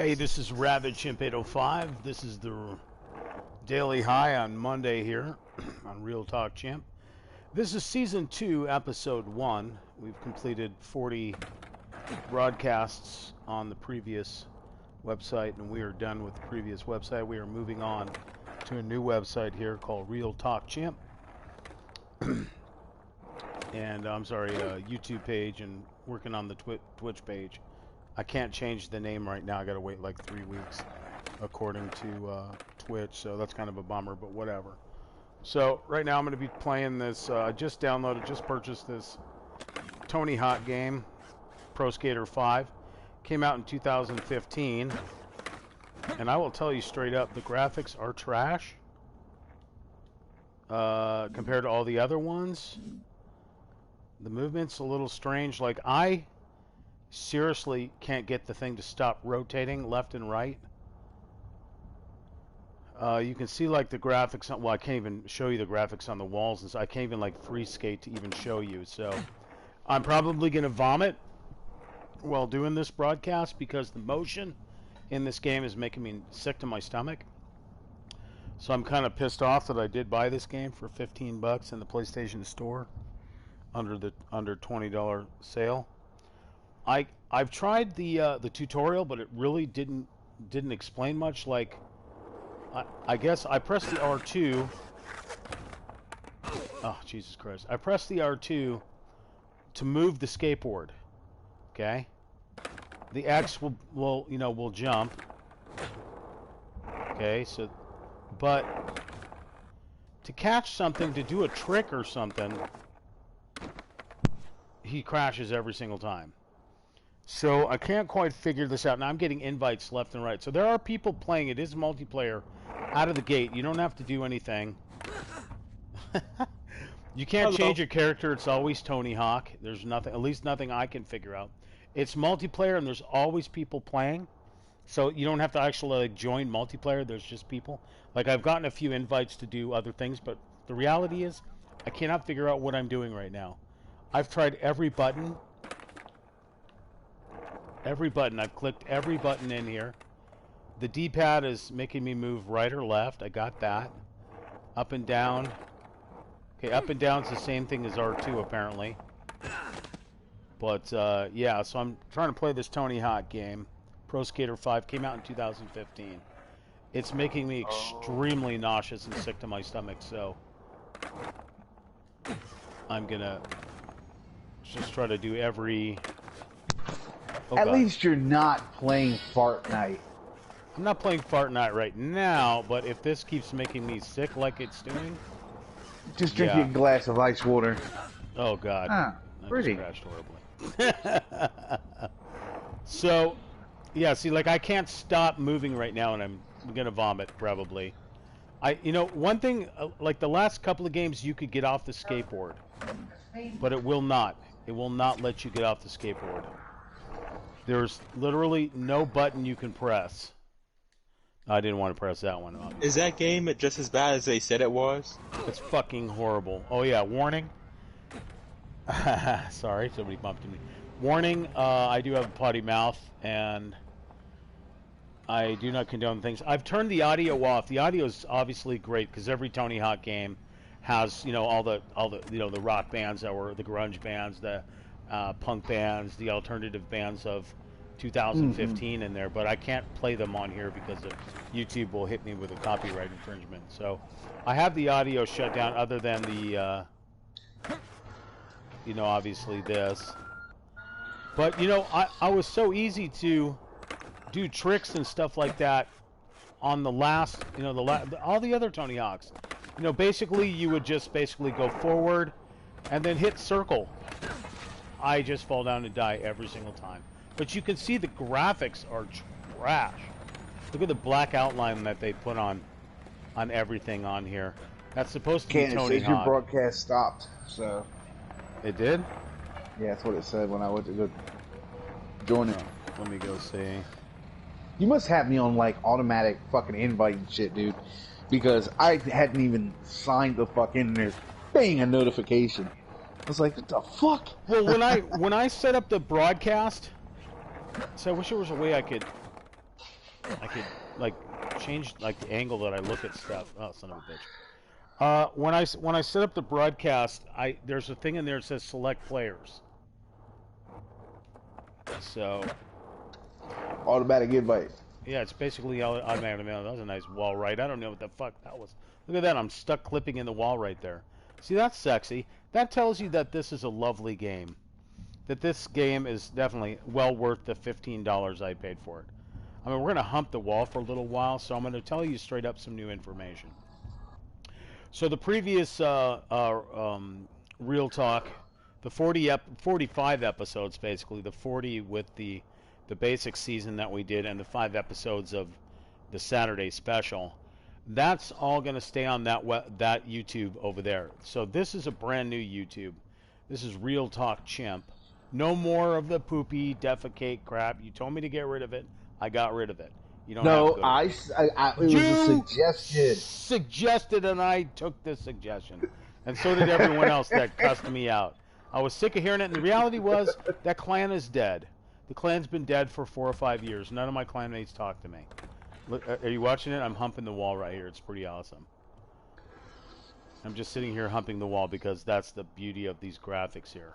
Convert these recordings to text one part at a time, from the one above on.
Hey, this is Raded Chimp 805. This is the Daily High on Monday here on Real Talk Chimp. This is Season 2, Episode 1. We've completed 40 broadcasts on the previous website, and we are done with the previous website. We are moving on to a new website here called Real Talk Chimp. And I'm sorry, YouTube page, and working on the Twitch page. I can't change the name right now. I gotta wait like 3 weeks according to Twitch, so that's kind of a bummer, but whatever. So right now I'm gonna be playing this, I just purchased this Tony Hawk game, Pro Skater 5. Came out in 2015, and I will tell you straight up, the graphics are trash compared to all the other ones. The movement's a little strange. Like, I seriously can't get the thing to stop rotating left and right. You can see like the graphics on, well, I can't even show you the graphics on the walls, and so I can't even like free skate to even show you. So I'm probably gonna vomit while doing this broadcast because the motion in this game is making me sick to my stomach. So I'm kind of pissed off that I did buy this game for 15 bucks in the PlayStation Store under $20 sale. I've tried the tutorial, but it really didn't explain much. Like, I guess I pressed the R2. Oh, Jesus Christ! I pressed the R2 to move the skateboard. Okay, the X will jump. Okay, so, but to catch something, to do a trick or something, he crashes every single time. So I can't quite figure this out. Now I'm getting invites left and right. So there are people playing. It is multiplayer out of the gate. You don't have to do anything. You can't change your character. It's always Tony Hawk. There's nothing, at least nothing I can figure out. It's multiplayer, and there's always people playing. So you don't have to actually like join multiplayer. There's just people. Like, I've gotten a few invites to do other things, but the reality is I cannot figure out what I'm doing right now. I've tried every button. I've clicked every button in here. The D-pad is making me move right or left. I got that. Up and down. Okay, up and down is the same thing as R2 apparently. But yeah, so I'm trying to play this Tony Hawk game. Pro Skater 5 came out in 2015. It's making me extremely nauseous and sick to my stomach, so I'm gonna just try to do every... At least you're not playing Fart Night. I'm not playing Fart Night right now, but if this keeps making me sick like it's doing... Just drink a glass of ice water. Oh, God. Ah, pretty. I just crashed horribly. So, yeah, see, like, I can't stop moving right now, and I'm going to vomit, probably. You know, one thing, like the last couple of games, you could get off the skateboard. But it will not. It will not let you get off the skateboard. There's literally no button you can press. I didn't want to press that one. Is that game just as bad as they said it was? It's fucking horrible. Oh yeah, warning. Sorry, somebody bumped into me. Warning, I do have a potty mouth, and I do not condone things. I've turned the audio off. The audio is obviously great, because every Tony Hawk game has, you know, all the you know, the rock bands that were the grunge bands, the punk bands, the alternative bands of 2015 in there, but I can't play them on here because YouTube will hit me with a copyright infringement. So I have the audio shut down, other than the you know, obviously this. But, you know, I was so easy to do tricks and stuff like that on the last, you know, all the other Tony Hawks. You know, basically you would just go forward and then hit circle. I just fall down and die every single time. But you can see the graphics are trash. Look at the black outline that they put on everything on here. That's supposed to be Tony Hawk. Your broadcast stopped, so... It did? Yeah, that's what it said when I went to go join it. Let me go see. You must have me on, like, automatic fucking invite and shit, dude. Because I hadn't even signed the fuck in there. Bang, a notification. I was like, what the fuck? Well, when I set up the broadcast, so I wish there was a way I could I could like change like the angle that I look at stuff. Oh, son of a bitch. When I set up the broadcast, there's a thing in there that says select players. So Automatic invite. yeah, it's basically automatic. That was a nice wall right. I don't know what the fuck that was. Look at that. I'm stuck clipping in the wall right there. See, that's sexy. That tells you that this is a lovely game. That this game is definitely well worth the $15 I paid for it. I mean, we're going to hump the wall for a little while, so I'm going to tell you straight up some new information. So the previous Real Talk, the 45 episodes, basically, the 40 with the basic season that we did and the 5 episodes of the Saturday special, that's all going to stay on that YouTube over there. So this is a brand new YouTube. This is Real Talk Chimp. No more of the poopy defecate crap. You told me to get rid of it. I got rid of it. You don't have to go to it was a suggestion. Suggested, and I took the suggestion. And so did everyone else that cussed me out. I was sick of hearing it, and the reality was that clan is dead. The clan's been dead for 4 or 5 years. None of my clanmates talk to me. Look, are you watching it? I'm humping the wall right here. It's pretty awesome. I'm just sitting here humping the wall because that's the beauty of these graphics here.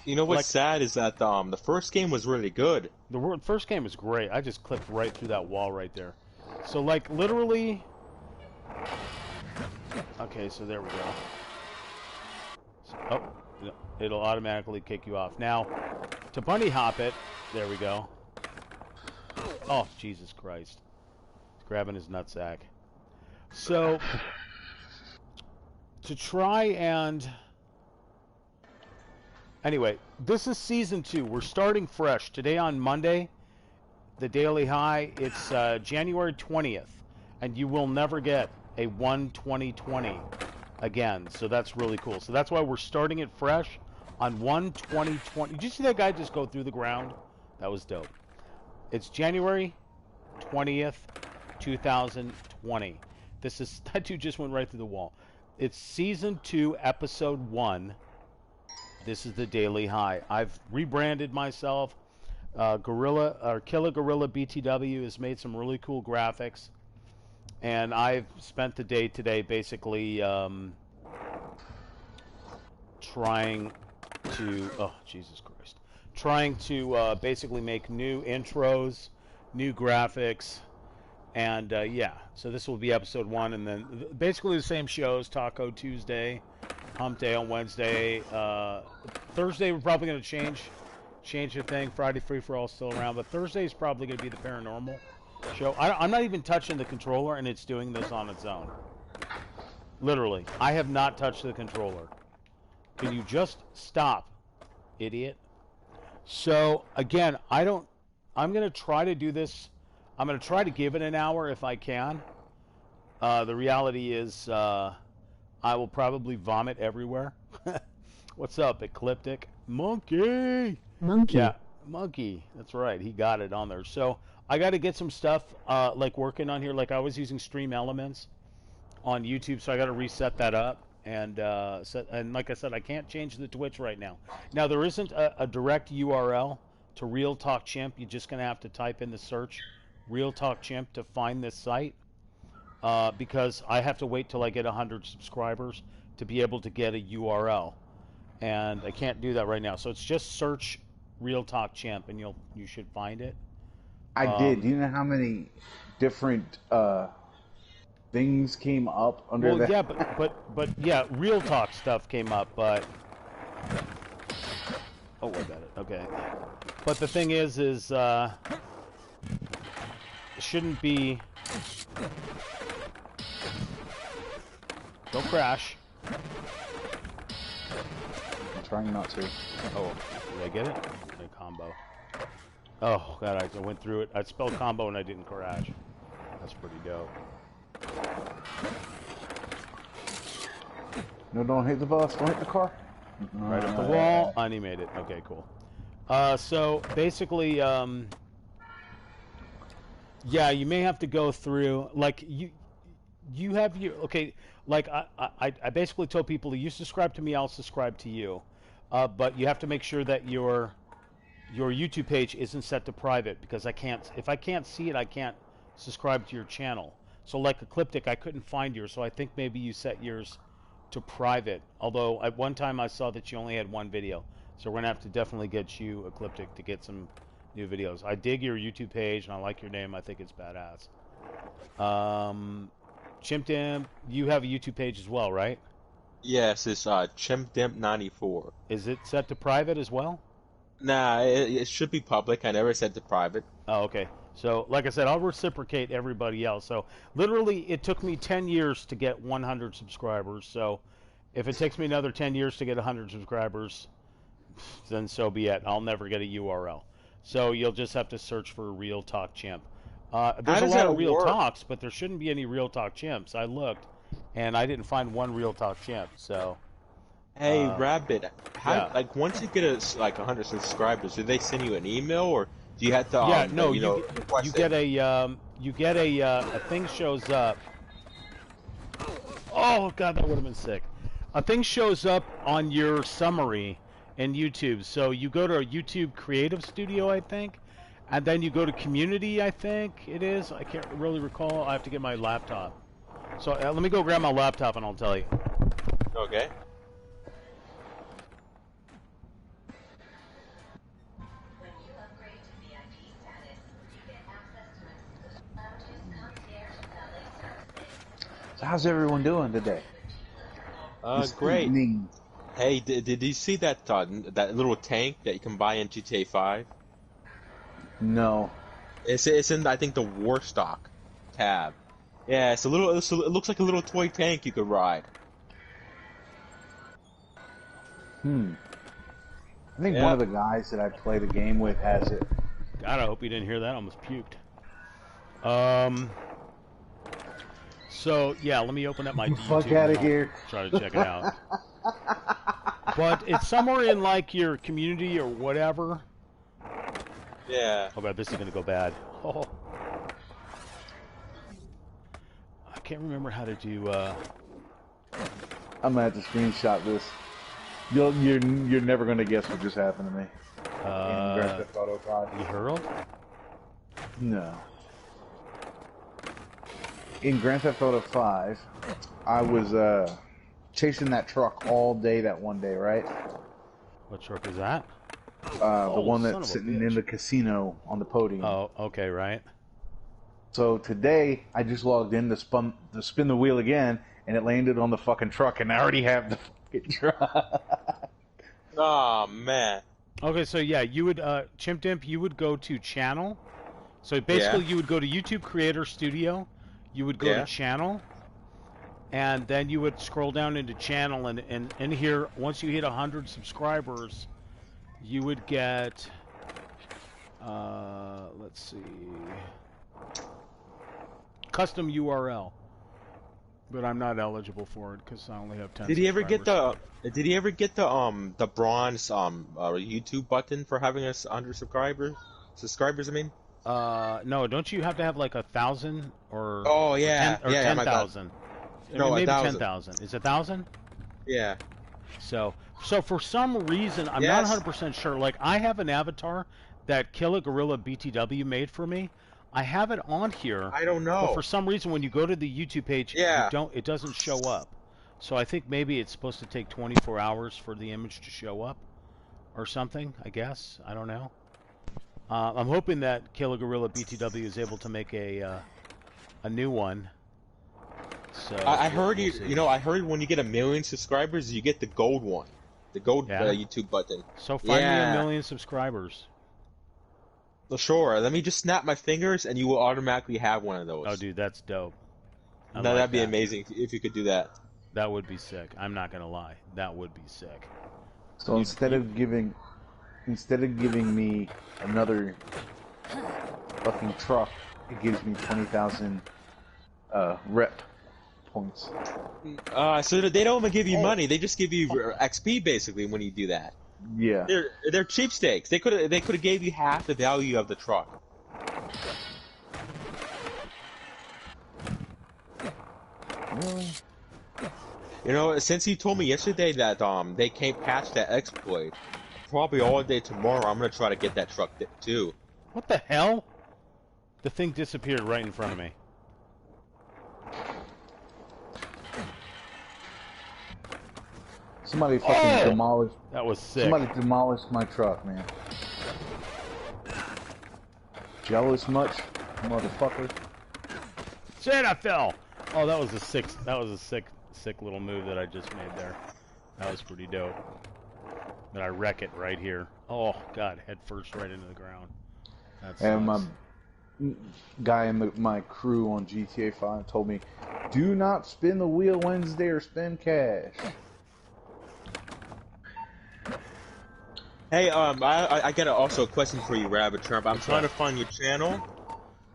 You know what's sad is that the first game was really good. The first game was great. I just clipped right through that wall right there. So, like, literally... Okay, so there we go. So, it'll automatically kick you off. Now, to bunny hop it, there we go. Oh, Jesus Christ. He's grabbing his nutsack. So, to try and... Anyway, this is Season 2. We're starting fresh. Today on Monday, the Daily High, it's January 20th. And you will never get a 1/20/20 again. So that's really cool. So that's why we're starting it fresh on 1/20/20. Did you see that guy just go through the ground? That was dope. It's January 20th, 2020. That dude just went right through the wall. It's Season 2, Episode 1. This is the Daily High. I've rebranded myself. Killer Gorilla BTW has made some really cool graphics. And I've spent the day today basically trying to... Oh, Jesus Christ. Trying to basically make new intros, new graphics. And, yeah. So this will be Episode 1. And then basically the same shows. Taco Tuesday. Hump Day on Wednesday. Thursday we're probably going to change the thing. Friday Free For All still around, but Thursday is probably going to be the paranormal show. I'm not even touching the controller, and it's doing this on its own. Literally, I have not touched the controller. Can you just stop, idiot? So again, I'm going to try to do this. I'm going to try to give it an hour if I can. The reality is. I will probably vomit everywhere. What's up, Ecliptic? Monkey! Monkey. Yeah, Monkey. That's right. He got it on there. So I got to get some stuff like working on here. Like I was using Stream Elements on YouTube, so I got to reset that up. And like I said, I can't change the Twitch right now. Now, there isn't a direct URL to Real Talk Chimp. You're just going to have to type in the search Real Talk Chimp to find this site. Because I have to wait till I get 100 subscribers to be able to get a URL, and I can't do that right now. So it's just search Real Talk Chimp, and you should find it. I did. Do you know how many different things came up under that? Yeah, but yeah, Real Talk stuff came up, but I got it. Okay, but the thing is it shouldn't be. Don't crash. I'm trying not to. Oh, did I get it? A combo. Oh, God, I went through it. I spelled combo and I didn't crash. That's pretty dope. No, don't hit the bus. Don't hit the car. Right up the wall. And he made it. Okay, cool. So, basically, yeah, you may have to go through, like, you have your, okay, like, I basically told people, you subscribe to me, I'll subscribe to you. But you have to make sure that your YouTube page isn't set to private, because if I can't see it, I can't subscribe to your channel. So like Ecliptic, I couldn't find yours, so I think maybe you set yours to private. Although at one time I saw that you only had one video. So we're going to have to definitely get you, Ecliptic, to get some new videos. I dig your YouTube page, and I like your name. I think it's badass. Chimpdimp, you have a YouTube page as well, right? Yes, it's Chimpdimp94. Is it set to private as well? Nah, it should be public. I never said to private. Oh, okay. So, like I said, I'll reciprocate everybody else. So, literally, it took me 10 years to get 100 subscribers. So, if it takes me another 10 years to get 100 subscribers, then so be it. I'll never get a URL. So, you'll just have to search for Real Talk Chimp. There's a lot of Real Talks, but there shouldn't be any Real Talk Chimps. I looked, and I didn't find one Real Talk Chimp. So, hey, Rabbit, yeah. like once you get like 100 subscribers, do they send you an email or do you have to? Yeah, no, you get a thing shows up. Oh God, that would have been sick. A thing shows up on your summary in YouTube. So you go to a YouTube Creative Studio, I think, and then you go to Community. I think it is. I can't really recall. I have to get my laptop. So let me go grab my laptop and I'll tell you. Okay. So how's everyone doing today? Great. Evening. Hey, did you see that that little tank that you can buy in GTA 5? No. It's in I think the War Stock tab. Yeah, it looks like a little toy tank you could ride. I think one of the guys that I play the game with has it. God, I hope you didn't hear that. I almost puked. So yeah, let me open up my YouTube. Fuck out of here. Try to check it out. But it's somewhere in like your community or whatever. Yeah. Oh god, this is gonna go bad. Oh. I can't remember how to do. I'm gonna have to screenshot this. You're never gonna guess what just happened to me. In Grand Theft Auto 5. You hurled? No. In Grand Theft Auto 5, I was chasing that truck all day that one day, right? What truck is that? The one that's sitting in the casino on the podium. Oh, okay, right. So today, I just logged in to spin the wheel again, and it landed on the fucking truck, and I already have the fucking truck. Oh, man. Okay, so yeah, you would, Chimpdimp, you would go to channel. So basically, you would go to YouTube Creator Studio. You would go to channel, and then you would scroll down into channel, and in here, once you hit 100 subscribers, you would get, let's see, custom URL. But I'm not eligible for it because I only have 10. Did he ever get the? Did he ever get the bronze YouTube button for having us 100 subscribers? Subscribers, I mean. No, don't you have to have like 1,000 or? Oh yeah, 10,000. No, maybe 1,000. 10,000. Is it 1,000? Yeah. So for some reason, I'm not 100% sure. Like I have an avatar that Killer Gorilla BTW made for me. I have it on here. I don't know. But for some reason, when you go to the YouTube page, it doesn't show up. So I think maybe it's supposed to take 24 hours for the image to show up, or something. I guess I don't know. I'm hoping that Killer Gorilla BTW is able to make a new one. So I heard I heard when you get 1 million subscribers, you get the gold one, the gold YouTube button. So find me 1 million subscribers. Well, sure. Let me just snap my fingers, and you will automatically have one of those. Oh, dude, that's dope. That'd be amazing if you could do that. That would be sick. I'm not gonna lie. That would be sick. So instead of giving me another fucking truck, it gives me 20,000 rep points. So they don't even give you money; they just give you XP basically when you do that. Yeah. They're cheapskates. They could have gave you half the value of the truck. Really? You know, since you told me yesterday that they can't patch that exploit, probably all day tomorrow I'm gonna try to get that truck too. What the hell? The thing disappeared right in front of me. Somebody fucking demolished. That was sick. Somebody demolished my truck, man. Jealous much, motherfucker? Shit, I fell. Oh, that was a sick little move that I just made there. That was pretty dope. Then I wreck it right here. Oh God, head first right into the ground. That's and my guy in my crew on GTA 5 told me, "Do not spin the wheel Wednesday or spend cash." Hey, I got also a question for you, Rabbit Trump. I'm trying to find your channel.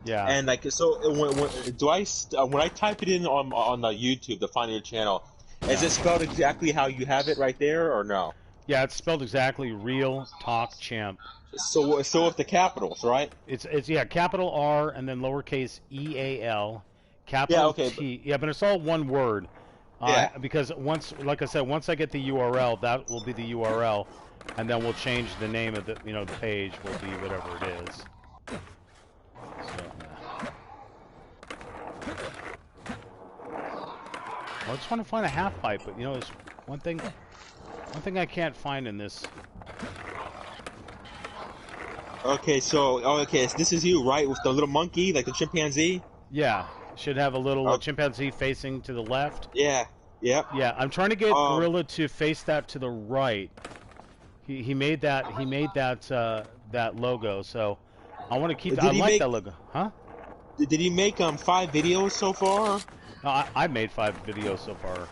Yeah. And like, so when I type it in on the YouTube to find your channel, is it spelled exactly how you have it right there, or no? Yeah, it's spelled exactly. Real Talk Champ. So with the capitals, right? It's capital R and then lowercase EAL, capital T. Yeah, but it's all one word. Yeah. Because like I said, once I get the URL, that will be the URL, and then we'll change the name of the the page will be whatever it is. So, I just want to find a half pipe, but there's one thing I can't find in this. Okay, so this is you, right, with the little monkey, like the chimpanzee? Yeah, should have a little chimpanzee facing to the left. Yeah, yep. Yeah, I'm trying to get Gorilla to face that to the right. He made that that logo, so I want to keep. I like that logo, huh? Did he make 5 videos so far? No, I made 5 videos so far.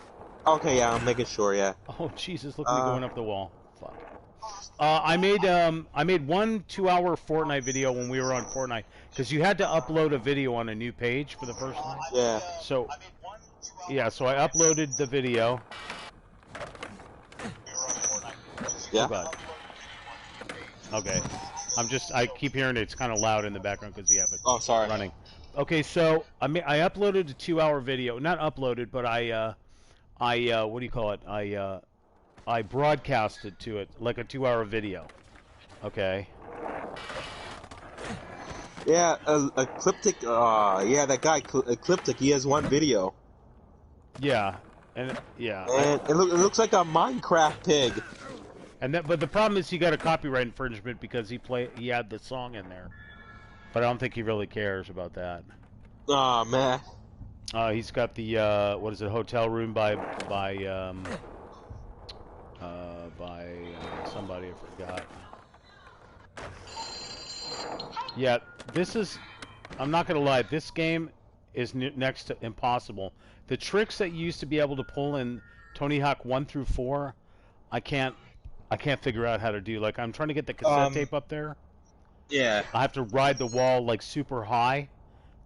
Okay, yeah, I'm making sure. Yeah. Oh Jesus, look at me going up the wall. Fuck. I made 1 2-hour Fortnite video when we were on Fortnite because you had to upload a video on a new page for the first time. Yeah. So so I uploaded the video. Yeah. Oh God. Okay. I keep hearing it's kind of loud in the background because you have it. Oh, sorry. Running. Okay, so I uploaded a 2-hour video. Not uploaded, but I what do you call it? I broadcasted to it like a 2-hour video. Okay. Yeah, Ecliptic. Yeah, that guy Ecliptic. He has 1 video. Yeah, and yeah. And it looks like a Minecraft pig. But the problem is he got a copyright infringement because he had the song in there. But I don't think he really cares about that. Oh man. He's got the what is it? Hotel room by somebody I forgot. Yeah, this is. I'm not gonna lie. This game is next to impossible. The tricks that you used to be able to pull in Tony Hawk 1 through 4, I can't figure out how to do. Like I'm trying to get the cassette tape up there. Yeah. I have to ride the wall like super high.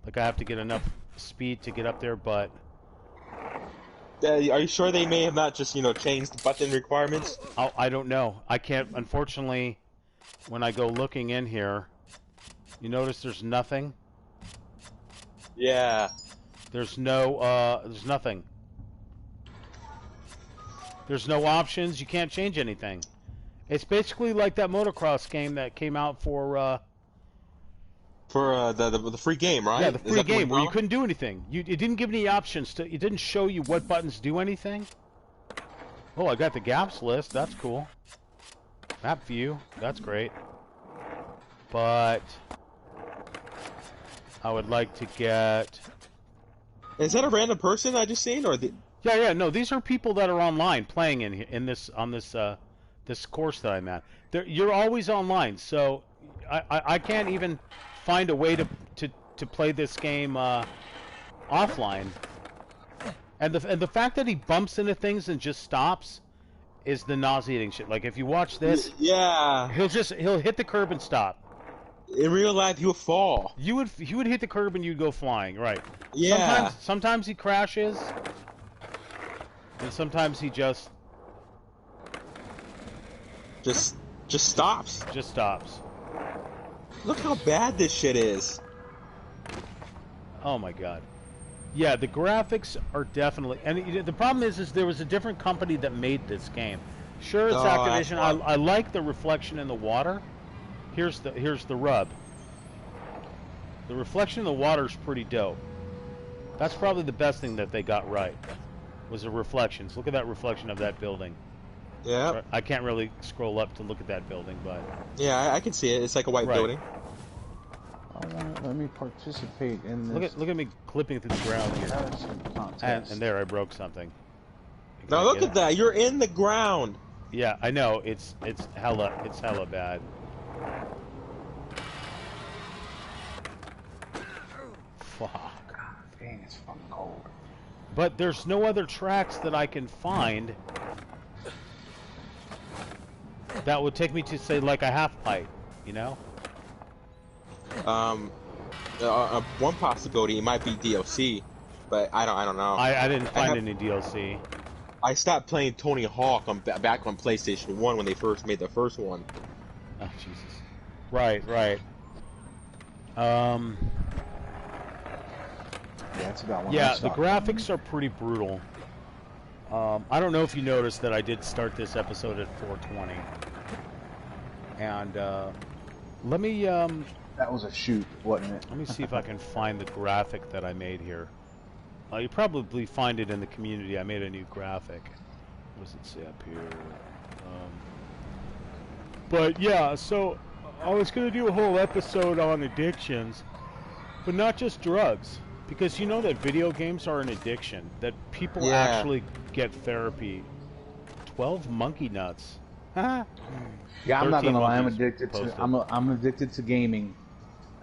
Like I have to get enough speed to get up there, but are you sure they may have not just changed the button requirements? I don't know. I can't. Unfortunately, when I go looking in here, you notice there's nothing. Yeah. There's no. There's nothing. There's no options. You can't change anything. It's basically like that motocross game that came out for the free game, right? Yeah, the free game where you couldn't do anything. It didn't give any options it didn't show you what buttons do anything. Oh, I got the gaps list. That's cool. Map view. That's great. But I would like to get. Is that a random person I just seen, or the? Yeah. No, these are people that are online playing in this this course that I'm at. You're always online, so I can't even find a way to play this game offline. And the fact that he bumps into things and just stops is the nauseating shit. Like if you watch this, yeah, he'll hit the curb and stop. In real life, he'll fall. He would hit the curb and you'd go flying, right? Yeah. Sometimes he crashes, and sometimes he just stops. Just stops. Look how bad this shit is. Oh my god. Yeah, the graphics are definitely, and the problem is there was a different company that made this game. Sure, it's Activision. I like the reflection in the water. Here's the rub. The reflection of the water is pretty dope. That's probably the best thing that they got right, was the reflections. Look at that reflection of that building. Yeah. I can't really scroll up to look at that building, but... Yeah, I can see it. It's like a white building. Let me participate in this. Look at me clipping through the ground here. And there, I broke something. Now look at that. You're in the ground. Yeah, I know. It's hella bad. Fuck. Dang, it's fucking cold. But there's no other tracks that I can find that would take me to, say, like a half pipe, you know? One possibility, it might be DLC, but I don't know. I didn't find any DLC. I stopped playing Tony Hawk back on PlayStation 1 when they first made the first one. Oh, Jesus. Right. Yeah, that's about one. Yeah, the graphics are pretty brutal. I don't know if you noticed that I did start this episode at 4:20. And, let me, That was a shoot, wasn't it? let me see if I can find the graphic that I made here. You probably find it in the community. I made a new graphic. What does it say up here? But yeah, so I was going to do a whole episode on addictions, but not just drugs. Because you know that video games are an addiction, that people actually get therapy. 12 monkey nuts. Yeah, I'm not gonna lie. I'm addicted posted. to. I'm addicted to gaming.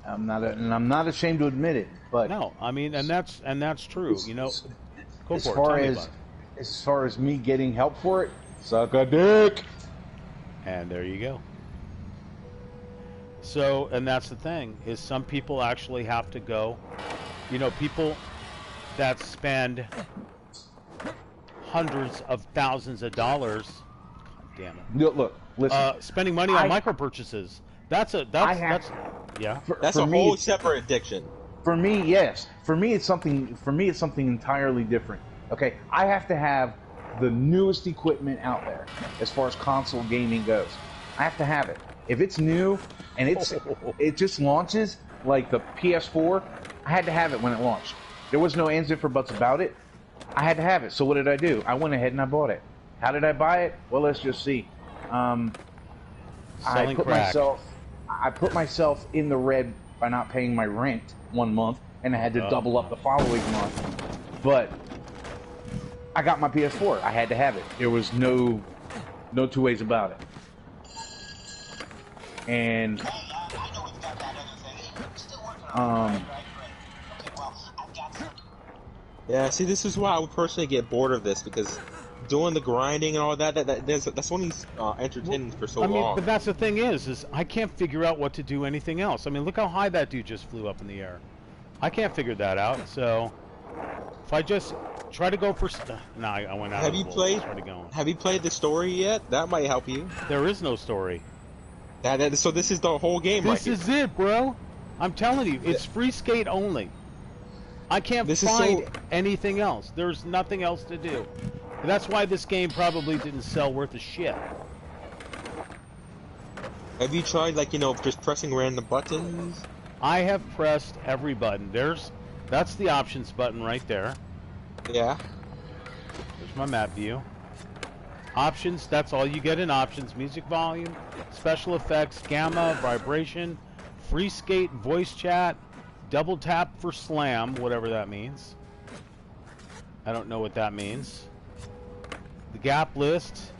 And I'm not ashamed to admit it. But No, I mean, and that's true. You know, go as for it. far Tell me as about it. as far as me getting help for it, suck a dick. And there you go. So, and that's the thing, is some people actually have to go, you know, people that spend hundreds of thousands of dollars, God damn it. Look, listen. Spending money on micro purchases. That's a yeah. That's a whole separate addiction. For me, yes. For me, it's something entirely different. Okay, I have to have the newest equipment out there as far as console gaming goes. I have to have it. If it's new and it just launches like the PS4, I had to have it when it launched. There was no ands, ifs, or buts about it. I had to have it. So what did I do? I went ahead and I bought it. How did I buy it? Well, let's just see. I put myself in the red by not paying my rent one month, and I had to double up the following month. But I got my PS4. I had to have it. There was no two ways about it. And yeah, see, this is why I would personally get bored of this, because doing the grinding and all that's only entertaining for so long. But that's the thing is I can't figure out what to do anything else. I mean, look how high that dude just flew up in the air. I can't figure that out. So if I just try to go for I went out. Have you played the story yet? That might help you. There is no story. So this is the whole game. This is it, bro. I'm telling you, it's free skate only. I can't find anything else. There's nothing else to do. That's why this game probably didn't sell worth a shit. Have you tried, like, you know, just pressing random buttons? I have pressed every button. That's the options button right there. Yeah. There's my map view. Options, that's all you get in options. Music volume, special effects, gamma, vibration, free skate, voice chat, double tap for slam, whatever that means. I don't know what that means. The gap list.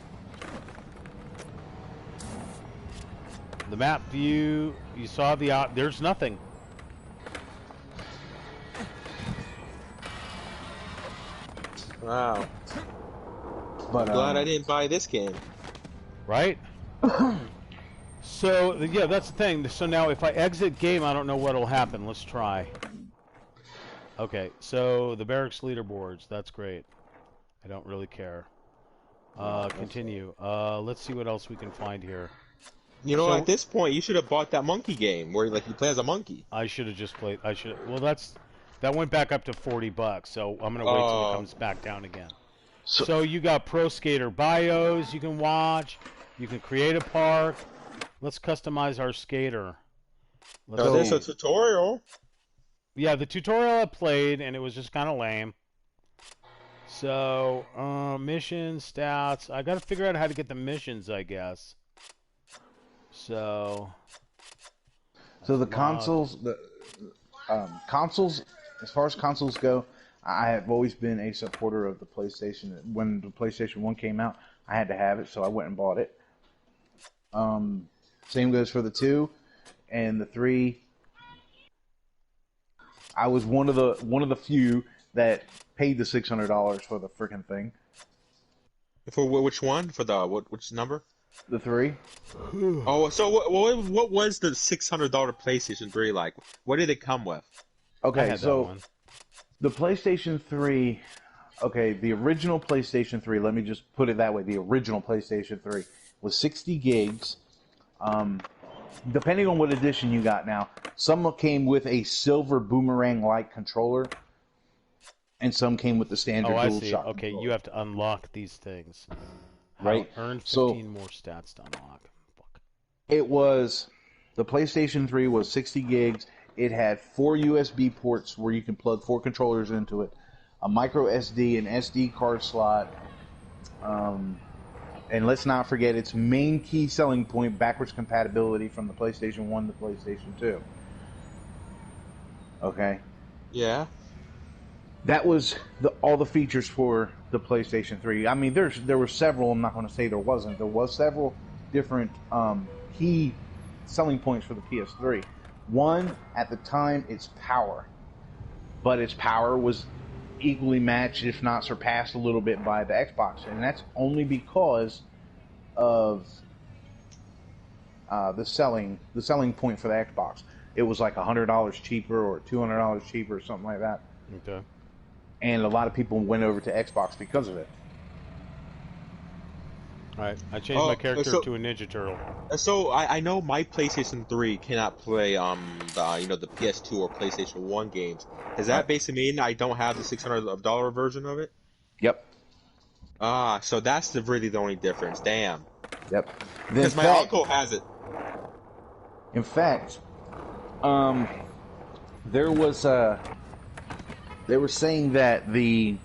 The map view, you saw there's nothing. Wow. But glad I didn't buy this game. Right? So, yeah, that's the thing. So now if I exit game, I don't know what will happen. Let's try. Okay, so the barracks leaderboards, that's great. I don't really care. Continue. Let's see what else we can find here. You know, at this point, you should have bought that monkey game where, like, you play as a monkey. I should have just played. Well, that went back up to $40, so I'm gonna wait till it comes back down again. So you got Pro Skater bios you can watch. You can create a park. Let's customize our skater. There's a tutorial. Yeah, the tutorial I played, and it was just kind of lame. So, missions, stats. I got to figure out how to get the missions, I guess. So, So the log. consoles, as far as consoles go, I have always been a supporter of the PlayStation. When the PlayStation 1 came out, I had to have it, so I went and bought it. Same goes for the 2 and the 3. I was one of the few that paid the $600 for the freaking thing. For which one? For the which number? The 3. Oh, so what was the $600 PlayStation 3 like? What did it come with? I Okay, had that so one. the PlayStation 3. Okay, the original PlayStation 3. Let me just put it that way. The original PlayStation 3 was 60 gigs. Depending on what edition you got now, some came with a silver boomerang-like controller, and some came with the standard Oh, I see. DualShock Okay, controller. you have to unlock these things. Right? Earn So 15 more stats to unlock. Fuck. it was the PlayStation 3 was 60 gigs. It had 4 USB ports where you can plug 4 controllers into it, a micro SD, an SD card slot, and let's not forget its main key selling point, backwards compatibility from the PlayStation 1 to PlayStation 2. Okay? Yeah. That was all the features for the PlayStation 3. I mean, there were several. I'm not going to say there wasn't. There was several different key selling points for the PS3. One, at the time, its power, but its power was equally matched, if not surpassed, a little bit by the Xbox, and that's only because of the selling point for the Xbox. It was like $100 cheaper or $200 cheaper or something like that. Okay. And a lot of people went over to Xbox because of it. All right. I changed my character so to a Ninja Turtle. so I know my PlayStation 3 cannot play the PS2 or PlayStation 1 games. Does that Right. basically mean I don't have the $600 version of it? Yep. So that's really the only difference. Damn. Yep. Because my uncle has it. In fact, there was they were saying that the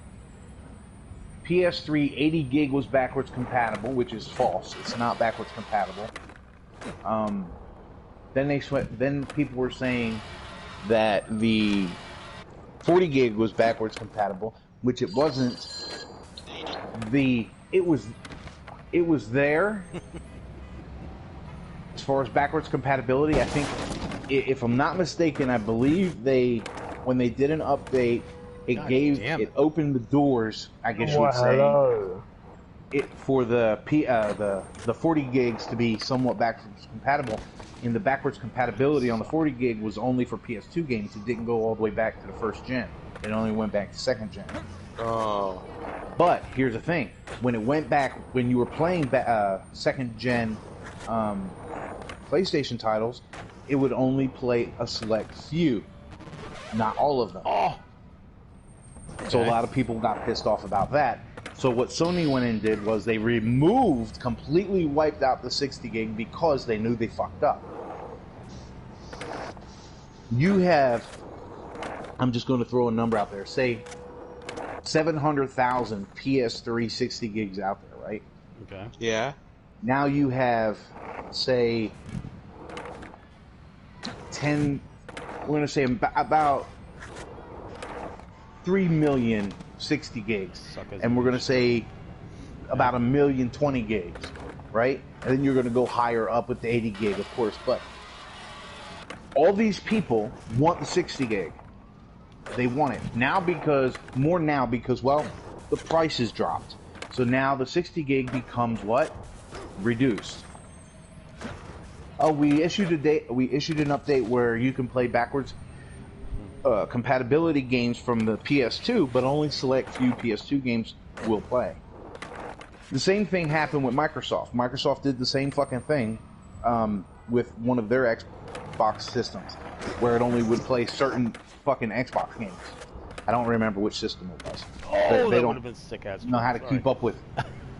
PS3 80 gig was backwards compatible, which is false. It's not backwards compatible. Then people were saying that the 40 gig was backwards compatible, which it wasn't. It was there. As far as backwards compatibility, I think, if I'm not mistaken, I believe when they did an update, it opened the doors, I guess you would say, for the 40 gigs to be somewhat backwards compatible. And the backwards compatibility on the 40 gig was only for PS2 games. It didn't go all the way back to the first gen. It only went back to second gen. Oh. But here's the thing: when it went back, when you were playing second gen PlayStation titles, it would only play a select few, not all of them. Oh. So Okay. a lot of people got pissed off about that. So what Sony went and did was they completely wiped out the 60 gig because they knew they fucked up. You have, I'm just going to throw a number out there, say 700,000 PS3 60 gigs out there, right? Okay. Yeah. Now you have, say, we're going to say about 3 million 60 gigs. And we're going to say about 1,020,000 gigs, right? And then you're going to go higher up with the 80 gig, of course. But all these people want the 60 gig. They want it now because, well, the price has dropped. So now the 60 gig becomes what? Reduced. Oh, we issued an update where you can play backwards compatibility games from the PS2, but only select few PS2 games will play. The same thing happened with Microsoft. Microsoft did the same fucking thing with one of their Xbox systems, where it only would play certain fucking Xbox games. I don't remember which system it was. Oh, they that don't would have been sick ass. know how to keep up with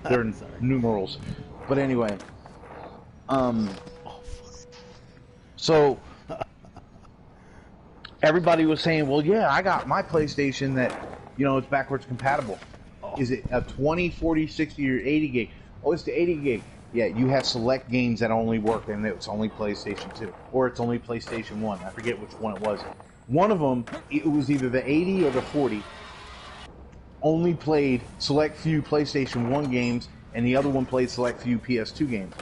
their numerals. But anyway, so everybody was saying, well, yeah, I got my PlayStation that, it's backwards compatible. Is it a 20, 40, 60, or 80 gig? Oh, it's the 80 gig. Yeah, you have select games that only work, and it's only PlayStation 2. Or it's only PlayStation 1. I forget which one it was. One of them, it was either the 80 or the 40, only played select few PlayStation 1 games, and the other one played select few PS2 games.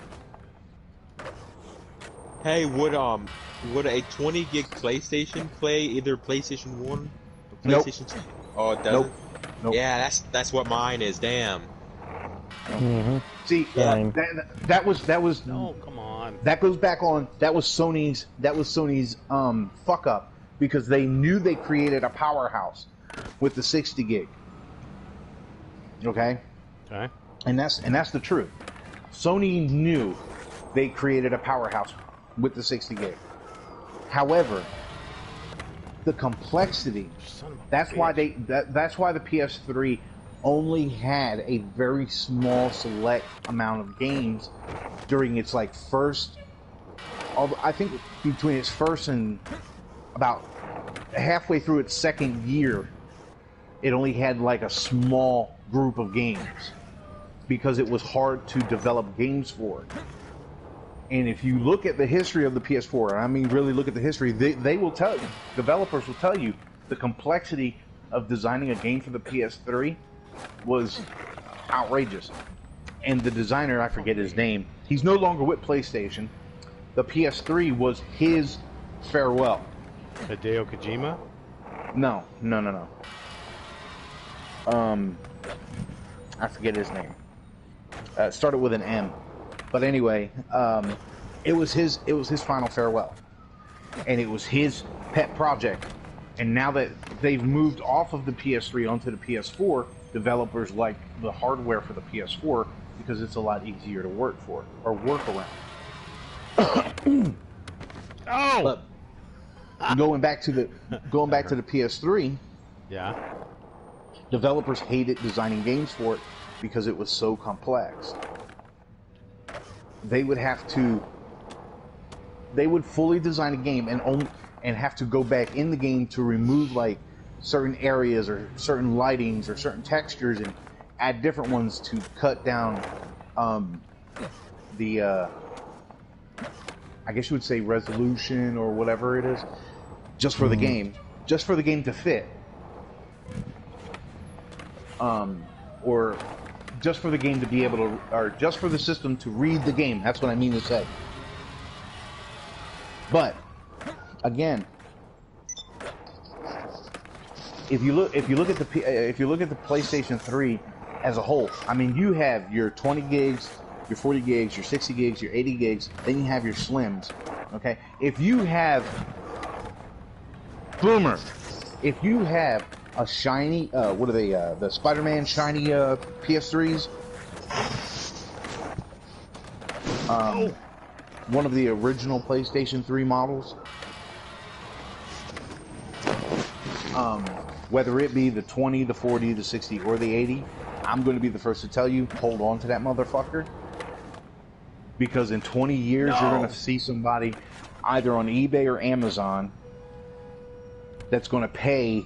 Hey, would a 20 gig PlayStation play either PlayStation 1 or PlayStation 2? Oh, it doesn't? Nope. Yeah, that's what mine is. Damn. Mm-hmm. See, that was No, come on. That goes back on. That was Sony's fuck up, because they knew they created a powerhouse with the 60 gig. Okay. Okay. And that's the truth. Sony knew they created a powerhouse with the 60 gig. However, the complexity. That's why the PS3 only had a very small select amount of games during its first. I think between its first and about halfway through its second year, it only had a small group of games because it was hard to develop games for. And if you look at the history of the PS4, I mean, really look at the history, they will tell you, developers will tell you, the complexity of designing a game for the PS3 was outrageous. And the designer, I forget his name, he's no longer with PlayStation. The PS3 was his farewell. Hideo Kojima? No. I forget his name. It started with an M. But anyway, it was his final farewell, and it was his pet project. And now that they've moved off of the PS3 onto the PS4, developers like the hardware for the PS4 because it's a lot easier to work around. Oh! But going back to the PS3, Yeah. developers hated designing games for it because it was so complex. They would fully design a game and have to go back in the game to remove certain areas or certain lightings or certain textures and add different ones to cut down the I guess you would say resolution or whatever it is, just for the game to fit, or just for the game to be able to, or just for the system to read the game. That's what I mean to say. But again, if you look at the PlayStation 3 as a whole, I mean, you have your 20 gigs, your 40 gigs, your 60 gigs, your 80 gigs, then you have your slims. Okay, if you have if you have a shiny, what are they? The Spider-Man shiny PS3s. One of the original PlayStation 3 models. Whether it be the 20, the 40, the 60, or the 80, I'm going to be the first to tell you, hold on to that motherfucker. Because in 20 years, you're going to see somebody either on eBay or Amazon that's going to pay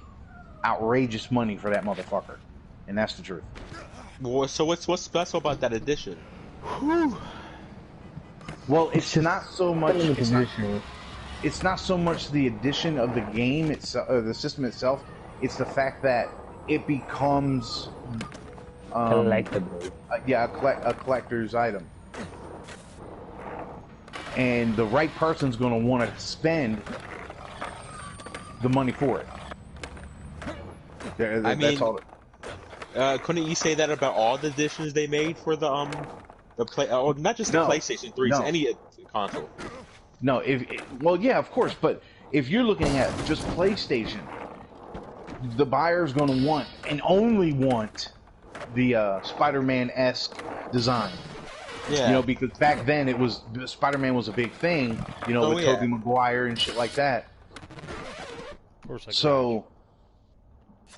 outrageous money for that motherfucker. And that's the truth. Well, so what's special about that edition? Well, it's not so much. It's not so much the addition of the game itself, the system itself. It's the fact that it becomes collectible. A collector's item, and the right person's going to want to spend the money for it. That's all. Couldn't you say that about all the editions they made for the play? Oh, not just the PlayStation 3, any console. No, well, yeah, of course, but if you're looking at just PlayStation, the buyer's going to want and only want the Spider-Man-esque design. Yeah. Because back then Spider-Man was a big thing, with Tobey Maguire and shit like that. Of course I So,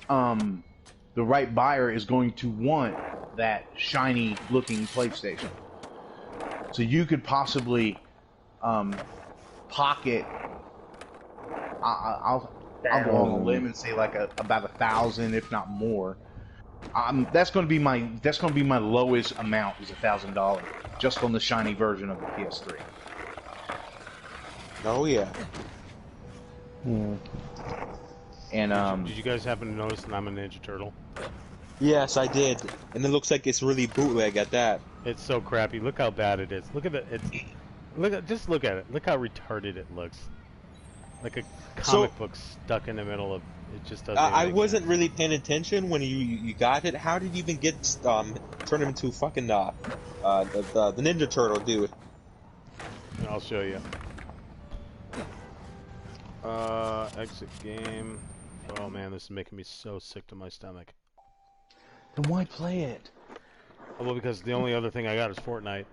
the right buyer is going to want that shiny looking PlayStation. So you could possibly pocket. I'll go on a limb and say like about 1,000, if not more. That's going to be my lowest amount is $1,000, just on the shiny version of the PS3. Oh yeah. And Did you guys happen to notice that I'm a Ninja Turtle? Yes, I did, and it looks like it's really bootleg at that. It's so crappy. Look how bad it is. Look at it. Just look at it. Look how retarded it looks. Like a comic book stuck in the middle of. It just doesn't. I wasn't really paying attention when you got it. How did you even get turn him into fucking the Ninja Turtle, dude? I'll show you. Exit game. Oh man, this is making me so sick to my stomach. then why play it? Well, because the only other thing I got is Fortnite.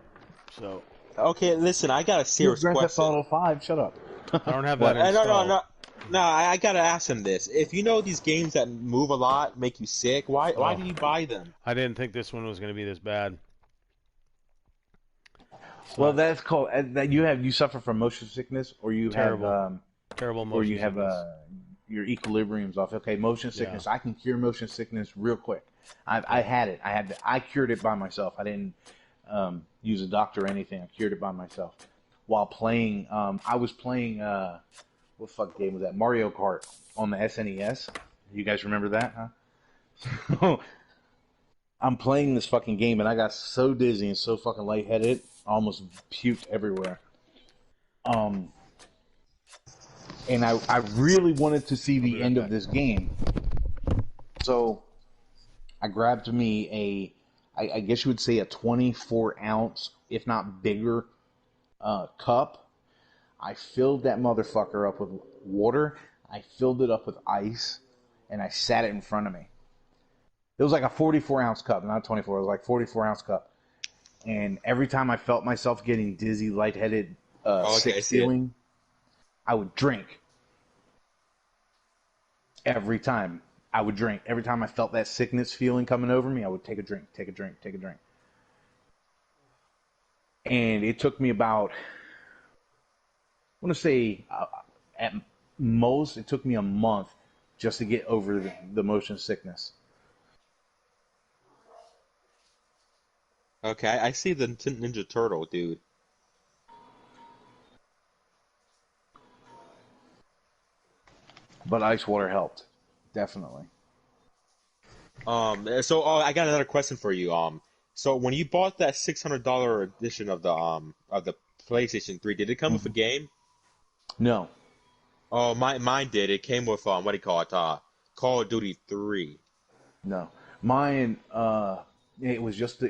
So. Okay, listen, I got a serious Grand Theft question. Auto 5. Shut up. I don't have that No, installed. no, I gotta ask him this. If you know these games that move a lot make you sick, why do you buy them? I didn't think this one was going to be this bad. Well, that's called that you suffer from motion sickness, or you Terrible. have Terrible motion or you have sickness. your equilibrium's off. Okay, motion sickness. I can cure motion sickness real quick. I had it. I cured it by myself. I didn't use a doctor or anything. I cured it by myself while playing. I was playing what fuck game was that? Mario Kart on the SNES. You guys remember that? Huh? I'm playing this fucking game and I got so dizzy and so fucking lightheaded, I almost puked everywhere. And I really wanted to see the end of this game. So I grabbed me I guess you would say a 24 ounce, if not bigger, cup. I filled that motherfucker up with water. I filled it up with ice, and I sat it in front of me. It was like a 44 ounce cup, not 24. It was like 44 ounce cup. And every time I felt myself getting dizzy, lightheaded, sick feeling, I would drink. Every time I would drink. Every time I felt that sickness feeling coming over me, I would take a drink, take a drink, take a drink. And it took me about, I want to say, at most, it took me a month just to get over the motion sickness. Okay, I see the Ninja Turtle, dude. But ice water helped, definitely. So I got another question for you. So when you bought that $600 edition of the PlayStation 3, did it come with a game? No. Oh, mine did. It came with what do you call it? Call of Duty 3. No. Mine, it was just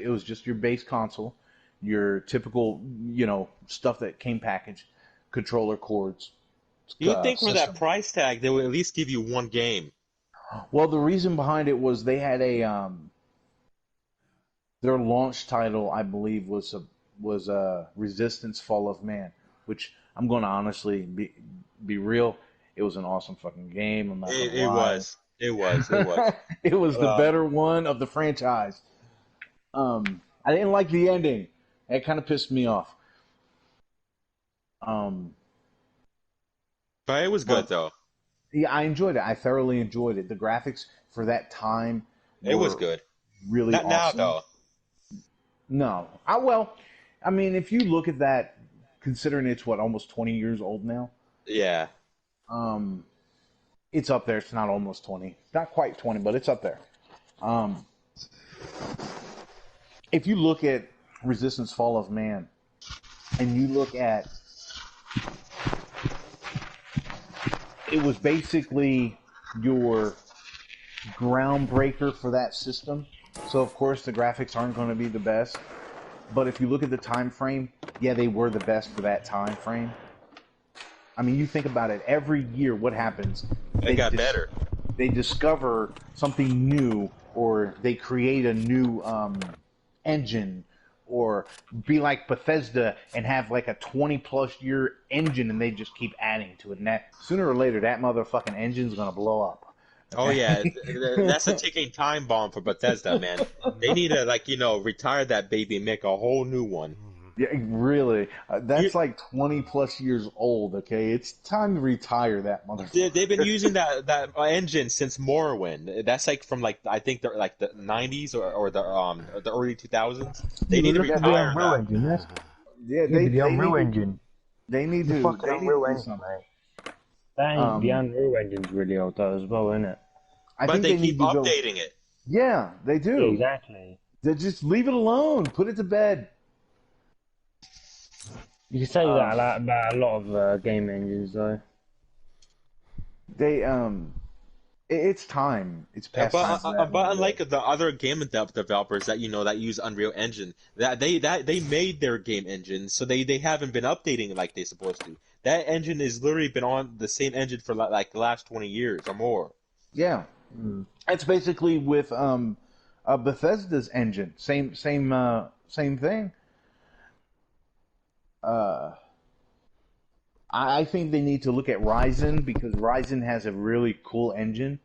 your base console, your typical, stuff that came packaged, controller cords. You would think for that price tag they would at least give you one game. Well, the reason behind it was they had their launch title, I believe, was Resistance: Fall of Man, which I'm going to honestly be real. It was an awesome fucking game. I'm not gonna lie. It was. It was the better one of the franchise. I didn't like the ending. It kind of pissed me off. But it was good though. Yeah, I enjoyed it. I thoroughly enjoyed it. The graphics for that time It was good. Really Not awesome. now though. No. I mean, if you look at that, considering it's almost 20 years old now. Yeah. It's up there. It's not almost 20. Not quite 20, but it's up there. If you look at Resistance: Fall of Man, and you look at, it was basically your groundbreaker for that system. So of course the graphics aren't going to be the best, but if you look at the time frame, yeah, they were the best for that time frame. I mean, you think about it. Every year, what happens? They got better. They discover something new, or they create a new engine, or be like Bethesda and have like a 20-plus year engine, and they just keep adding to it. And that, sooner or later, that motherfucking engine's gonna blow up. Okay? Oh yeah, that's a ticking time bomb for Bethesda, man. They need to retire that baby and make a whole new one. Yeah, really. That's like 20 plus years old. Okay, it's time to retire that motherfucker. They've been using that engine since Morrowind. That's like from like I think they're like the 90s or the early 2000s. They Yeah, need but to look at the retire Unreal that. Engine. Yeah, Yeah, but the they Unreal need Engine. The fucking they need to Unreal do Engine, something. mate. The Um, Unreal Engine's really old though as well, isn't it? I But think they they keep need to go. updating it. Yeah, they Yeah, do. exactly. They just leave it alone. Put it to bed. You can say that Um, about a lot of game engines, though. they it's time. It's Uh, past time But for uh, that one but to go. unlike the other game developers that that use Unreal Engine, that they made their game engine, so they haven't been updating it like they're supposed to. That engine has literally been on the same engine for like the last 20 years or more. Yeah, Mm. it's basically with Bethesda's engine. Same thing. Uh, I think they need to look at Ryzen because Ryzen has a really cool engine.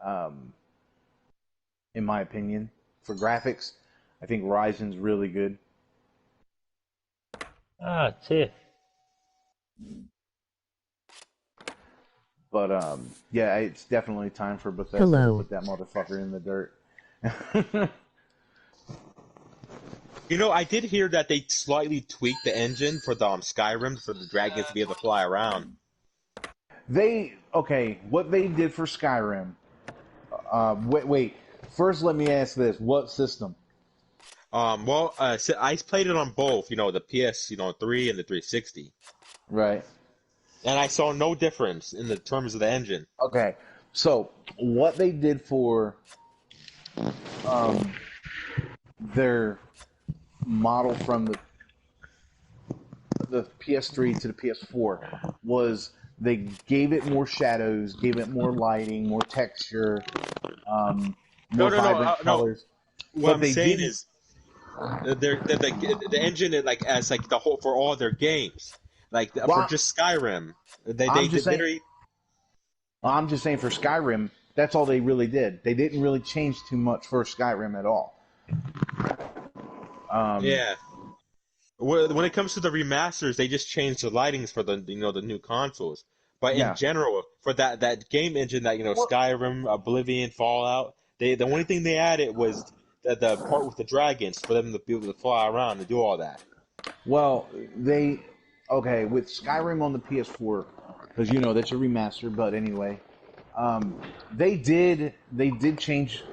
Um, in my opinion, for graphics, I think Ryzen's really good. Ah, Tiff. But yeah, it's definitely time for Bethesda to Hello. put that motherfucker in the dirt. You know, I did hear that they slightly tweaked the engine for the Skyrim for the dragons to be able to fly around. What they did for Skyrim. Wait. First, let me ask this: what system? So I played it on both, the PS, 3 and the 360, Right. and I saw no difference in the terms of the engine. Okay. So what they did for their model from the PS3 to the PS4 was they gave it more shadows, gave it more lighting, more texture, more vibrant No. colors. What But I'm they saying didn't. is, the engine is like as like the whole for all their games, like for Well, just Skyrim, they I'm just saying. literally. I'm just saying for Skyrim, that's all they really did. They didn't really change too much for Skyrim at all. Yeah. When it comes to the remasters, they just changed the lightings for the the new consoles. But in Yeah. general, for that game engine that Skyrim, Oblivion, Fallout, the only thing they added was the part with the dragons for them to be able to fly around and do all that. Well, with Skyrim on the PS4, because that's a remaster. But anyway, they did change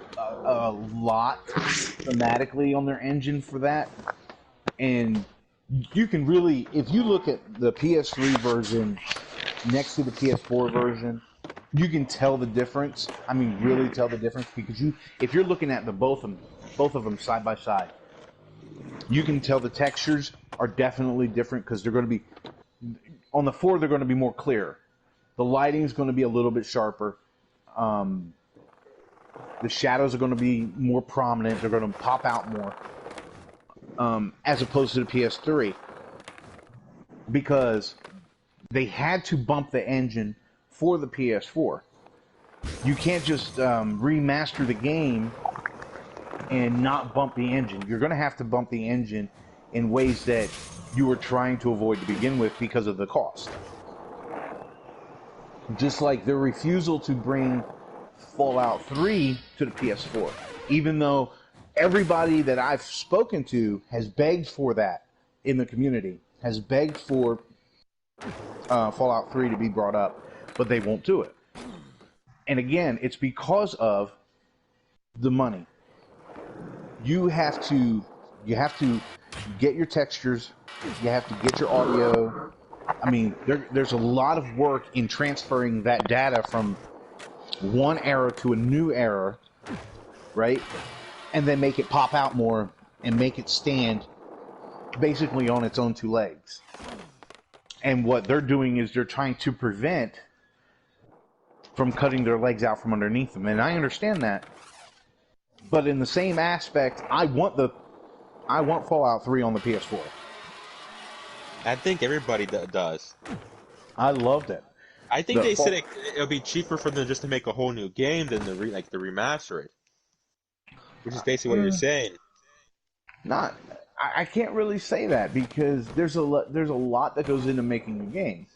a lot thematically on their engine for that, and you can really, if you look at the PS3 version next to the PS4 version, you can tell the difference. I mean, really tell the difference because if you're looking at both of them side by side, you can tell the textures are definitely different because they're going to be on the 4. They're going to be more clear. The lighting is going to be a little bit sharper. The shadows are going to be more prominent. They're going to pop out more, as opposed to the PS3, because they had to bump the engine for the PS4. You can't just remaster the game and not bump the engine. You're going to have to bump the engine in ways that you were trying to avoid to begin with because of the cost. Just like their refusal to bring Fallout 3 to the PS4, even though everybody that I've spoken to has begged for that in the community, has begged for Fallout 3 to be brought up, but they won't do it. And again, it's because of the money. You have to get your textures, you have to get your audio. I mean, there's a lot of work in transferring that data from one era to a new era, right? And then make it pop out more and make it stand basically on its own two legs. And what they're doing is they're trying to prevent from cutting their legs out from underneath them. And I understand that. But in the same aspect, I want Fallout 3 on the PS4. I think everybody does. I loved it. I think they said it'll be cheaper for them just to make a whole new game than to remaster it, which is basically what you're saying. Not, I can't really say that because there's a lot that goes into making a game.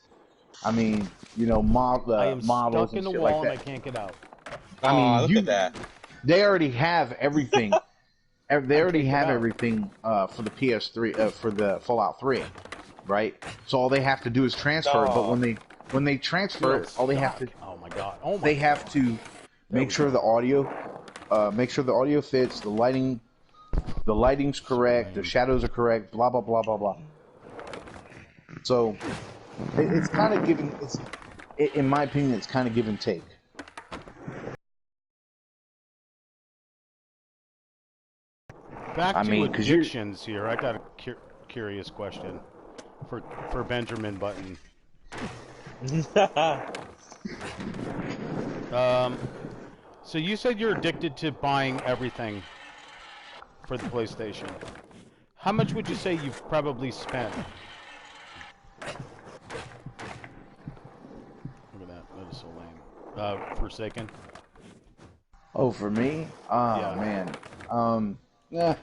I mean, you know, I the am models stuck and in the shit like wall and I that. can't get out. I Aw, mean, look at that. they already have everything. They I already can't get have out. everything for the PS3 for the Fallout 3, right? So all they have to do is transfer it. But Aw. when they transfer Feel it, all they have to stuck. Oh my god. Oh my they god. have to There make we sure go. the audio fits, the lighting's correct, the lame. shadows are correct, blah blah blah blah blah. So it's kind of giving. In my opinion, it's kind of give and take. Back I to mean, because you're addictions here. I got a curious question for Benjamin Button. So you said you're addicted to buying everything for the PlayStation. How much would you say you've probably spent? Look at that. That is so lame. Forsaken. oh, for me, ah Yeah. man, yeah,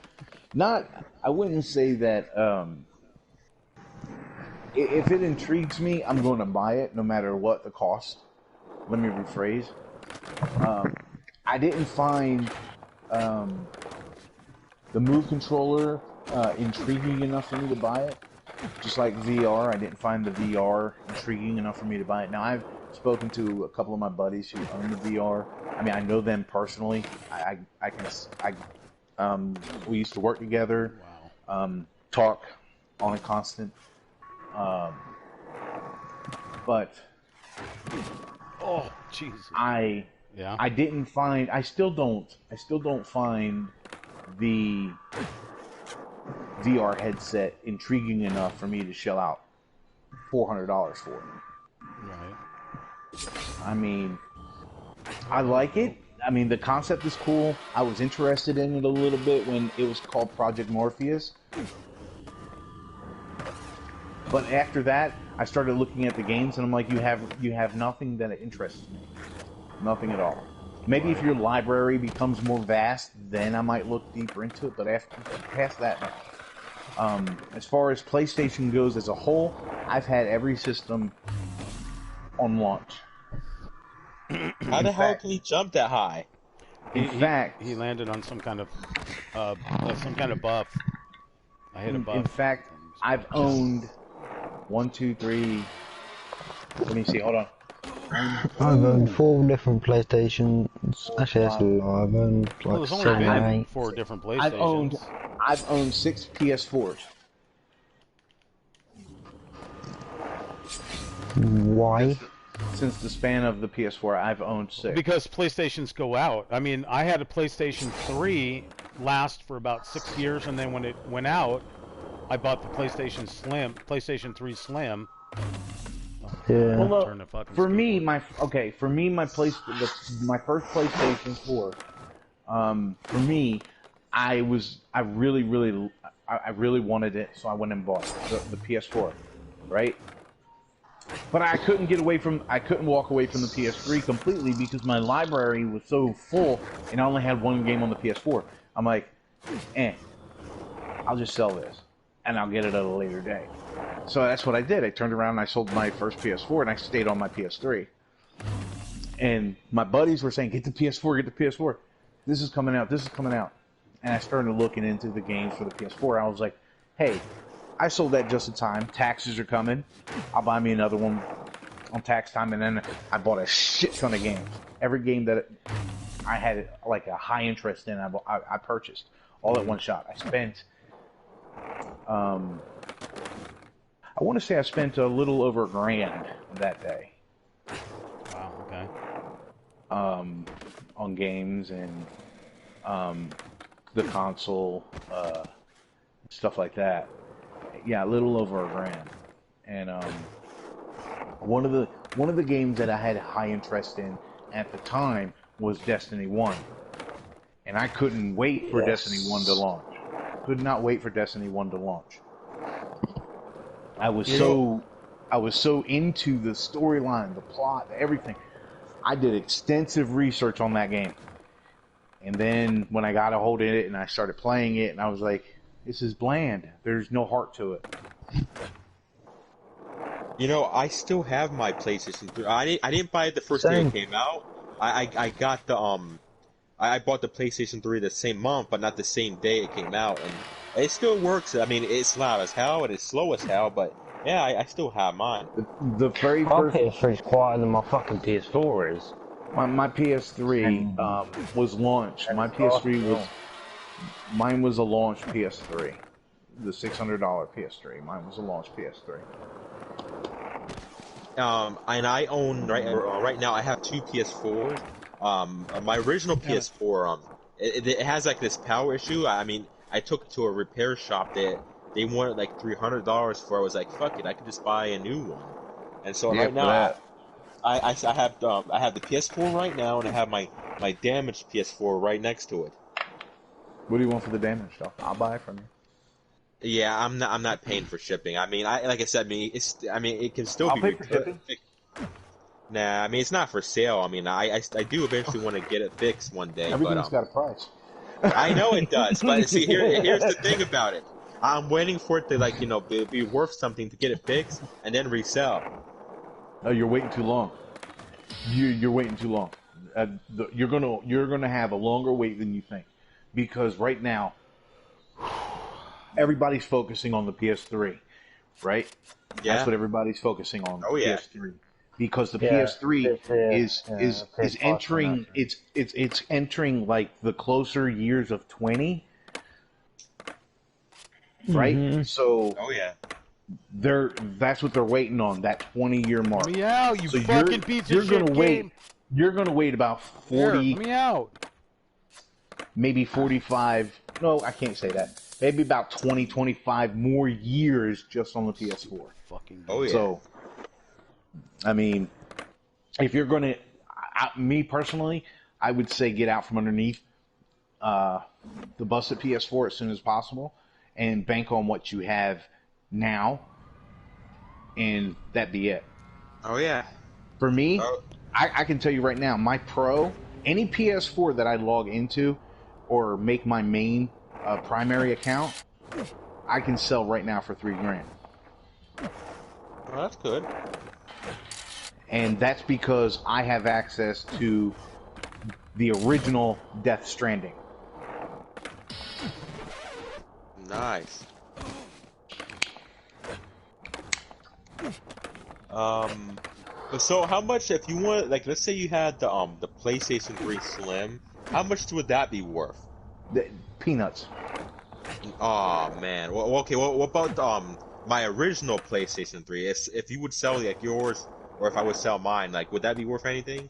not. I wouldn't say that. If it intrigues me, I'm going to buy it no matter what the cost. Let me rephrase. I didn't find the Move controller intriguing enough for me to buy it. Just like VR, I didn't find the VR intriguing enough for me to buy it. Now, I've spoken to a couple of my buddies who own the VR. I mean, I know them personally. We used to work together, Wow. talk on a constant. But Oh, Jesus. Yeah. I didn't find. I still don't find the VR headset intriguing enough for me to shell out $400 for it. Right. I mean, I like it. I mean, the concept is cool. I was interested in it a little bit when it was called Project Morpheus. But after that, I started looking at the games, and I'm like, you have nothing that interests me, nothing at all. Maybe if your library becomes more vast, then I might look deeper into it. But after past that, no. As far as PlayStation goes as a whole, I've had every system on launch. How the hell can he jump that high? In fact, he landed on some kind of buff. I hit a buff. in fact, I've owned 1, 2, 3. Let me see. Hold on. I've owned 4 different PlayStations. Actually, that's a lot. I've owned Well, like there's only 7 been or 8. 4 different PlayStations. I've owned 6 PS4s. Why? Since the span of the PS4, I've owned 6. Because PlayStations go out. I mean, I had a PlayStation 3 last for about 6 years, and then when it went out, I bought the PlayStation 3 Slim. Yeah. Well, look, Turn the fucking for me, skateboard. my first PlayStation 4. For me, I really wanted it, so I went and bought the PS4, right? But I couldn't walk away from the PS3 completely because my library was so full, and I only had one game on the PS4. I'm like, I'll just sell this, and I'll get it at a later day. So that's what I did. I turned around and I sold my first PS4, and I stayed on my PS3. And my buddies were saying, get the PS4, get the PS4. This is coming out. And I started looking into the games for the PS4. I was like, hey, I sold that just in time. Taxes are coming. I'll buy me another one on tax time. And then I bought a shit ton of games. Every game that I had like a high interest in, I purchased all at one shot. I spent, I want to say I spent a little over $1,000 that day. Wow. Okay. On games and the console, stuff like that. Yeah, a little over $1,000. And one of the games that I had high interest in at the time was Destiny 1. And I couldn't wait for Destiny 1 to launch. Could not wait for Destiny 1 to launch. I was so into the storyline, the plot, everything. I did extensive research on that game. And then when I got a hold of it and I started playing it, and I was like, It's just bland. There's no heart to it. You know, I still have my PlayStation 3. I didn't buy it the first day Same. it came out. I got the I bought the PlayStation 3 the same month, but not the same day it came out, and it still works. I mean, it's loud as hell and it's slow as hell, but yeah, I still have mine. The very My first PS3 is quieter than my fucking PS4 is. my PS3 was launched. My PS3 was mine was a launch PS3, the $600 PS3. Mine was a launch PS3. And I own right now. I have two PS4s. My original PS4, it has like this power issue. I mean, I took it to a repair shop that they wanted like $300 for. I was like, fuck it, I could just buy a new one. And so Yeah, right for now, that. I have the PS4 right now, and I have my damaged PS4 right next to it. What do you want for the damage stuff? I'll buy it from you. Yeah, I'm not paying for shipping. I mean, like I said, I mean, it can still I'll be pay for returned. Nah, I mean, it's not for sale. I mean, I do eventually want to get it fixed one day, Everything's but got a price. I know it does. But see, here's the thing about it. I'm waiting for it to like be worth something to get it fixed and then resell. Oh, you're waiting too long. You're waiting too long. You're gonna have a longer wait than you think, because right now everybody's focusing on the PS3, right? Yeah. That's what everybody's focusing on. Oh, yeah. PS3, because the Yeah, PS3 is PS5 entering it's entering like the closer years of 20, right? Mhm. So Oh yeah. that's what they're waiting on, that 20-year mark. Let me out, you So fucking piece you're of shit gonna wait. game. You're gonna wait about Here, 40, let me out. maybe 45. No, I can't say that. Maybe about 20, 25 more years just on the PS4. Fucking Oh yeah. So, I mean, if you're gonna, me personally, I would say get out from underneath the busted PS4 as soon as possible, and bank on what you have now, and that be it. Oh yeah. For me, Oh, I can tell you right now, my Pro, any PS4 that I log into or make my main primary account, I can sell right now for $3,000. well, that's good. And that's because I have access to the original Death Stranding. Nice. So how much if you want, like, let's say you had the PlayStation 3 Slim, how much would that be worth? Peanuts. Oh man. Well, okay. Well, what about my original PlayStation 3? If you would sell like yours, or if I would sell mine, like, would that be worth anything?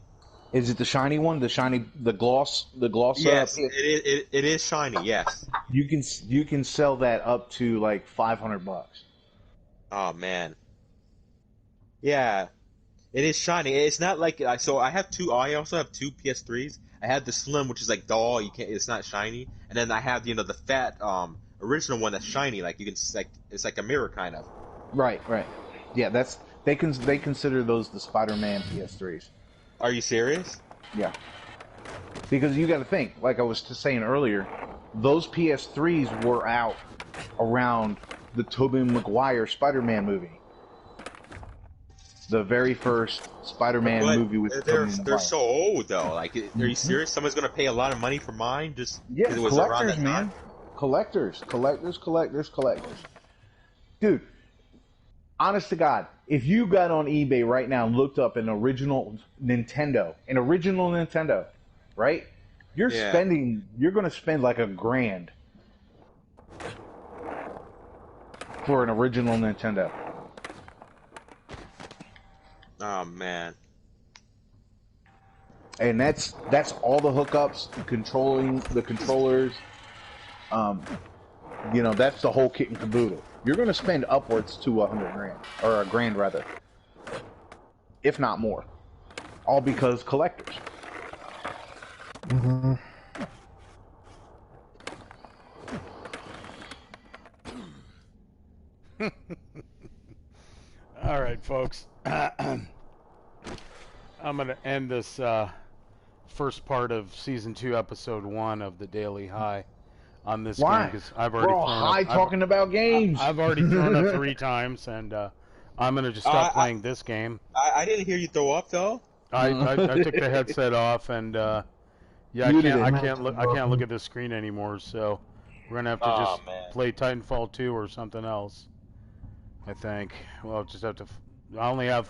Is it the shiny one? The gloss? Yes, it is shiny. Yes. You can sell that up to like $500. Oh man. Yeah. It is shiny. It's not like so. I also have two PS3s. I have the Slim, which is like dull. You can't. It's not shiny. And then I have the fat original one that's shiny. Like you can like it's like a mirror kind of. Right. Yeah, they consider those the Spider-Man PS3s. Are you serious? Yeah. Because you got to think, like I was just saying earlier, those PS3s were out around the Tobey Maguire Spider-Man movie. The very first Spider-Man But movie with they're Tobey Maguire. so old though. Like, are you serious? Someone's gonna pay a lot of money for mine just Yeah, because it was around collectors, that man. time? Collectors. Dude, honest to God, if you got on eBay right now and looked up an original Nintendo, right? You're Yeah. going to spend like $1,000 for an original Nintendo. Oh man. And that's all the hookups, controlling the controllers. That's the whole kit and caboodle. You're going to spend upwards to $100,000 or $1,000 rather, if not more, all because collectors. Mm-hmm. All right, folks. I'm going to end this first part of Season 2, Episode 1 of The Daily High. on this Why? game because I've We're already all thrown high up. talking about games. I've already thrown up 3 times, and I'm gonna just stop playing this game. I didn't hear you throw up though. I took the headset off, and yeah, Muted it. I can't look at the screen anymore. So we're gonna have to just play Titanfall 2 or something else. I think we'll just have to. I only have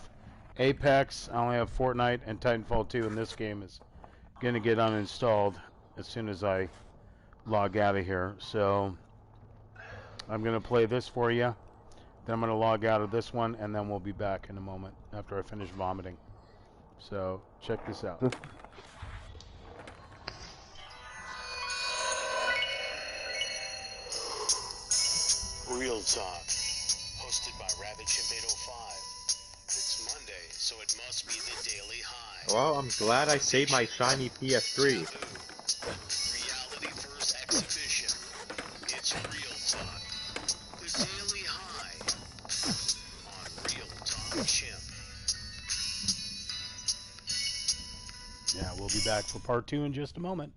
Apex, I only have Fortnite, and Titanfall 2, and this game is gonna get uninstalled as soon as I log out of here. So I'm gonna play this for you. Then I'm gonna log out of this one, and then we'll be back in a moment after I finish vomiting. So check this out. Real Talk, hosted by RabbitShip805. It's Monday, so it must be the Daily High. Well, I'm glad I saved my shiny PS3. Reality First Exhibition. It's Real Talk, the Daily High on Real Talk Chimp. Yeah, we'll be back for part 2 in just a moment.